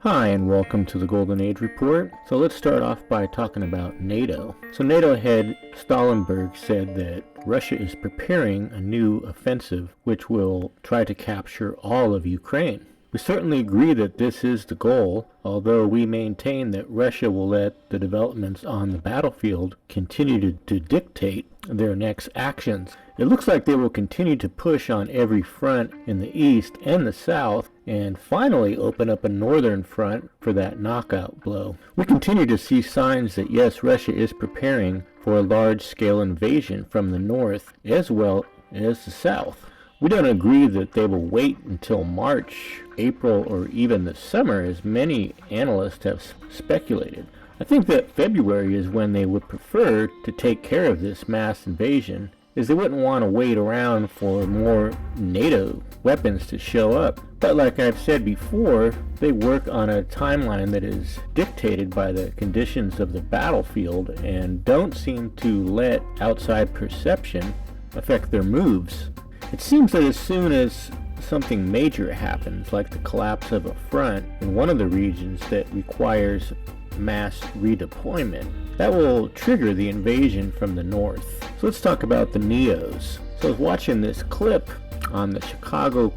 Hi, and welcome to the Golden Age Report. So let's start off by talking about NATO. So NATO head Stoltenberg said that Russia is preparing a new offensive which will try to capture all of Ukraine. We certainly agree that this is the goal, although we maintain that Russia will let the developments on the battlefield continue to dictate their next actions. It looks like they will continue to push on every front in the east and the south, and finally open up a northern front for that knockout blow. We continue to see signs that yes, Russia is preparing for a large-scale invasion from the north as well as the south. We don't agree that they will wait until March, April, or even the summer, as many analysts have speculated. I think that February is when they would prefer to take care of this mass invasion, as they wouldn't want to wait around for more NATO weapons to show up. But like I've said before, they work on a timeline that is dictated by the conditions of the battlefield and don't seem to let outside perception affect their moves. It seems that as soon as something major happens, like the collapse of a front in one of the regions that requires mass redeployment, that will trigger the invasion from the north. So let's talk about the NEOs. So I was watching this clip on the Chicago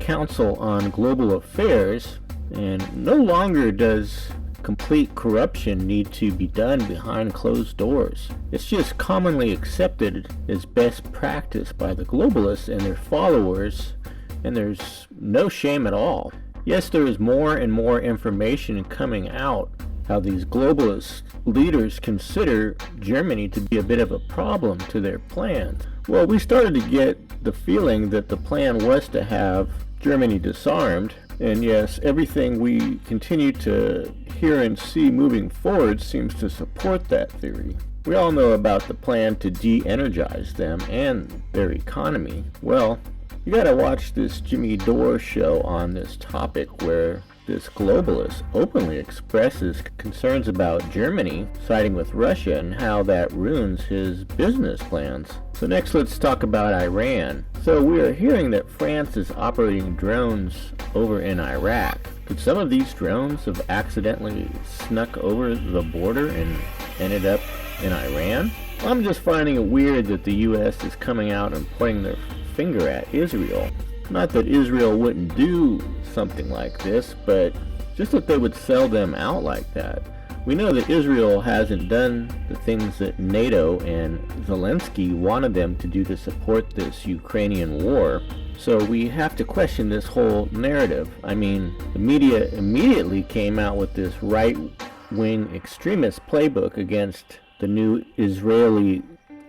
Council on Global Affairs, and no longer does complete corruption need to be done behind closed doors. It's just commonly accepted as best practice by the globalists and their followers, and there's no shame at all. Yes, there is more and more information coming out how these globalist leaders consider Germany to be a bit of a problem to their plans. Well, we started to get the feeling that the plan was to have Germany disarmed, and yes, everything we continue to hear and see moving forward seems to support that theory. We all know about the plan to de-energize them and their economy. Well, you gotta watch this Jimmy Dore show on this topic where this globalist openly expresses concerns about Germany siding with Russia and how that ruins his business plans. So next let's talk about Iran. So we are hearing that France is operating drones over in Iraq. Could some of these drones have accidentally snuck over the border and ended up in Iran? Well, I'm just finding it weird that the US is coming out and pointing their finger at Israel. Not that Israel wouldn't do something like this, but just that they would sell them out like that. We know that Israel hasn't done the things that NATO and Zelensky wanted them to do to support this Ukrainian war. So we have to question this whole narrative. I mean, the media immediately came out with this right-wing extremist playbook against the new Israeli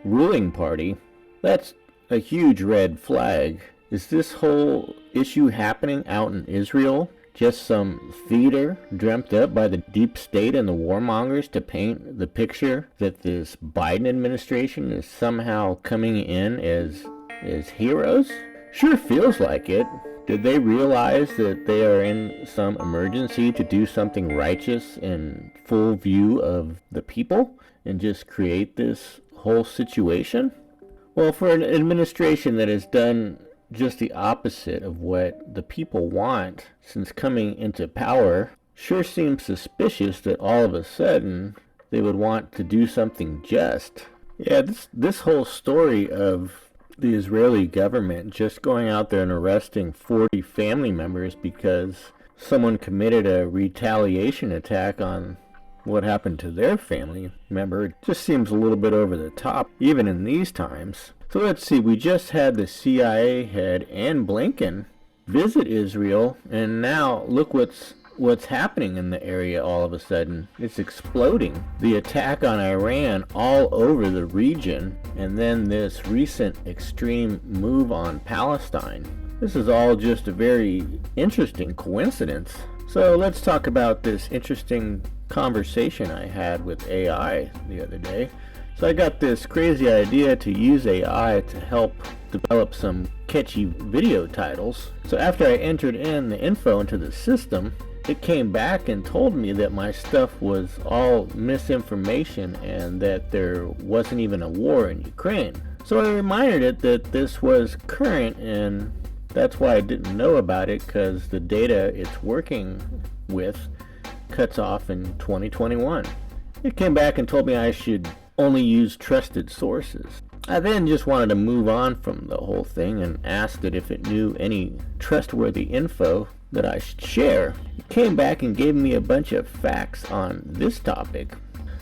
ruling party. That's a huge red flag. Is this whole issue happening out in Israel? Just some theater dreamt up by the deep state and the warmongers to paint the picture that this Biden administration is somehow coming in as heroes? Sure feels like it. Did they realize that they are in some emergency to do something righteous in full view of the people and just create this whole situation? Well, for an administration that has done just the opposite of what the people want since coming into power, sure seems suspicious that all of a sudden they would want to do something just. Yeah, this whole story of the Israeli government just going out there and arresting 40 family members because someone committed a retaliation attack on what happened to their family member just seems a little bit over the top, even in these times. So let's see, we just had the CIA head and Blinken visit Israel, and now look what's happening in the area all of a sudden. It's exploding. The attack on Iran all over the region, and then this recent extreme move on Palestine. This is all just a very interesting coincidence. So let's talk about this interesting conversation I had with AI the other day. So I got this crazy idea to use AI to help develop some catchy video titles. So after I entered in the info into the system, it came back and told me that my stuff was all misinformation and that there wasn't even a war in Ukraine. So I reminded it that this was current, and that's why I didn't know about it, because the data it's working with cuts off in 2021. It came back and told me I should only use trusted sources. I then just wanted to move on from the whole thing and asked it if it knew any trustworthy info that I should share. It came back and gave me a bunch of facts on this topic.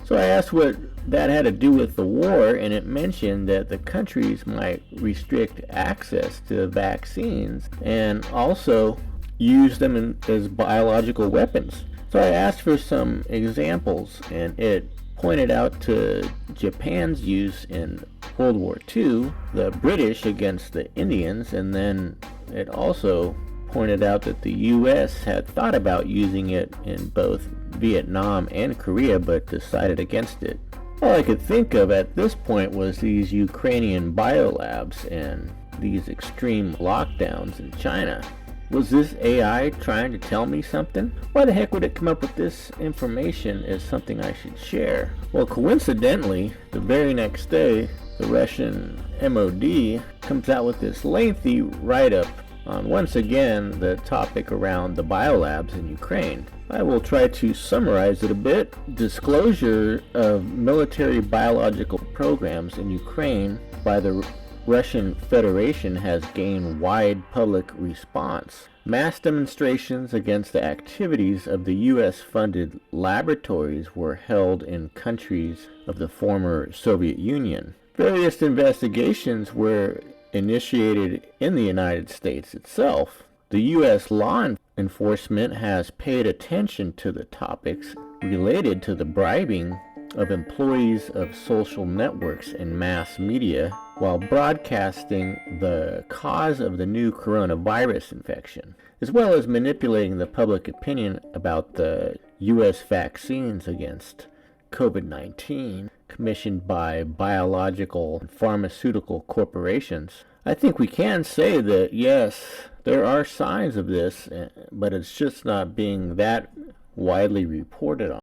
So I asked what that had to do with the war, and it mentioned that the countries might restrict access to vaccines and also use them as biological weapons. So I asked for some examples, and it pointed out to Japan's use in World War II, the British against the Indians, and then it also pointed out that the U.S. had thought about using it in both Vietnam and Korea but decided against it. All I could think of at this point was these Ukrainian biolabs and these extreme lockdowns in China. Was this AI trying to tell me something? Why the heck would it come up with this information as something I should share? Well, coincidentally, the very next day, the Russian MOD comes out with this lengthy write-up on once again the topic around the biolabs in Ukraine. I will try to summarize it a bit. Disclosure of military biological programs in Ukraine by the Russian Federation has gained wide public response. Mass demonstrations against the activities of the U.S.-funded laboratories were held in countries of the former Soviet Union. Various investigations were initiated in the United States itself. The U.S. law enforcement has paid attention to the topics related to the bribing of employees of social networks and mass media while broadcasting the cause of the new coronavirus infection, as well as manipulating the public opinion about the U.S. vaccines against COVID-19 commissioned by biological and pharmaceutical corporations. I think we can say that, yes, there are signs of this, but it's just not being that widely reported on.